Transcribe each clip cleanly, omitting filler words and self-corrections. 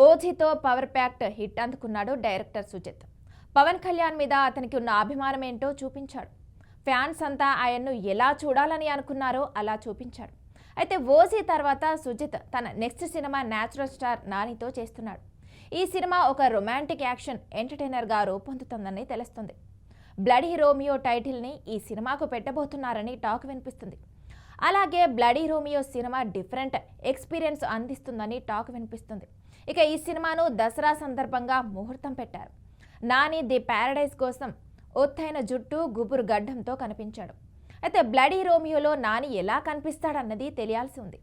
ఓజీతో power packed hit అందుకున్నాడు director Sujith. Pawan Kalyan మీద అతనికి ఉన్న అభిమానం ఏంటో చూపించాడు. ఫ్యాన్స్ అంతా ఆయన్ను ఎలా చూడాలని అనుకున్నారో అలా చూపించాడు. అయితే ఓజీ తర్వాత సుజిత్ తన నెక్స్ట్ సినిమా న్యాచురల్ స్టార్ నానితో చేస్తున్నాడు. ఈ సినిమా ఒక రొమాంటిక్ యాక్షన్ ఎంటర్టైనర్గా రూపొందుతుందని తెలుస్తుంది. బ్లడీ రోమియో టైటిల్ని ఈ సినిమాకు పెట్టబోతున్నారని టాక్ వినిపిస్తుంది. అలాగే bloody Romeo cinema different experience అందిస్తుందని టాక్ వినిపిస్తుంది. ఇక ఈ సినిమాను దసరా సందర్భంగా ముహూర్తం పెట్టారు. నాని ది ప్యారడైజ్ కోసం ఒత్తైన జుట్టు గుబురు గడ్డంతో కనిపించాడు. అయితే బ్లడీ రోమియోలో నాని ఎలా కనిపిస్తాడన్నది తెలియాల్సి ఉంది.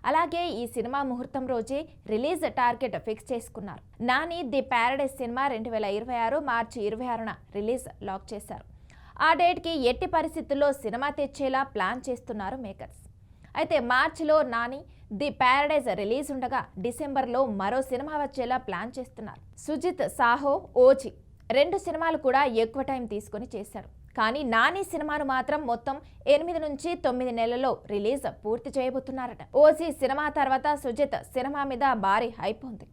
అలాగే ఈ సినిమా ముహూర్తం రోజే రిలీజ్ టార్గెట్ ఫిక్స్ చేసుకున్నారు. Nani the Paradise cinema 2026 March 26న రిలీజ్ లాక్ చేశారు. ఆ డేట్కి ఎట్టి పరిస్థితుల్లో సినిమా తెచ్చేలా ప్లాన్ చేస్తున్నారు మేకర్స్. అయితే మార్చిలో నాని ది ప్యారడైజ్ రిలీజ్ ఉండగా డిసెంబర్లో మరో సినిమా వచ్చేలా ప్లాన్ చేస్తున్నారు. సుజిత్ సాహో, ఓజీ 2 సినిమాలు కూడా ఎక్కువ టైం తీసుకొని చేశాడు. కానీ నాని సినిమాను మాత్రం మొత్తం 8 నుంచి 9 నెలల్లో రిలీజ్ పూర్తి చేయబోతున్నారట. ఓజీ సినిమా తర్వాత సుజిత్ సినిమా మీద భారీ హైప్ ఉంది.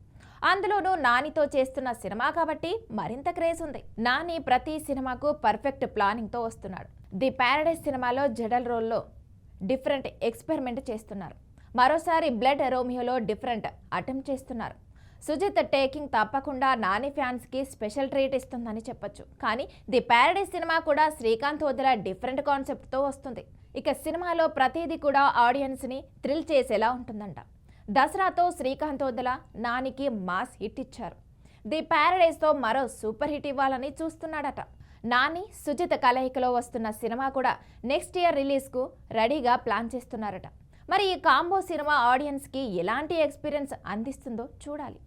అందులోనూ నానితో చేస్తున్న సినిమా కాబట్టి మరింత క్రేజ్ ఉంది. నాని ప్రతి సినిమాకు పర్ఫెక్ట్ ప్లానింగ్తో వస్తున్నాడు. ది ప్యారడైజ్ సినిమాలో జడల్ రోల్లో డిఫరెంట్ ఎక్స్పెరిమెంట్ చేస్తున్నారు. మరోసారి బ్లడ్ రోమియోలో డిఫరెంట్ అటెంప్ట్ చేస్తున్నారు. సుజిత్ టేకింగ్ తప్పకుండా నాని ఫ్యాన్స్కి స్పెషల్ ట్రీట్ ఇస్తుందని చెప్పొచ్చు. కానీ ది ప్యారడైజ్ సినిమా కూడా శ్రీకాంత్ వదిల డిఫరెంట్ కాన్సెప్ట్తో వస్తుంది. ఇక సినిమాలో ప్రతిదీ కూడా ఆడియన్స్ని థ్రిల్ చేసేలా ఉంటుందంట. దసరాతో శ్రీకాంత్ వదిల నానికి మాస్ హిట్ ఇచ్చారు. ది ప్యారడైజ్తో మరో సూపర్ హిట్ ఇవ్వాలని చూస్తున్నాడట. నాని సుజిత్ కలయికలో వస్తున్న సినిమా కూడా నెక్స్ట్ ఇయర్ రిలీజ్కు రెడీగా ప్లాన్ చేస్తున్నారట. మరి ఈ కాంబో సినిమా ఆడియన్స్కి ఎలాంటి ఎక్స్పీరియన్స్ అందిస్తుందో చూడాలి.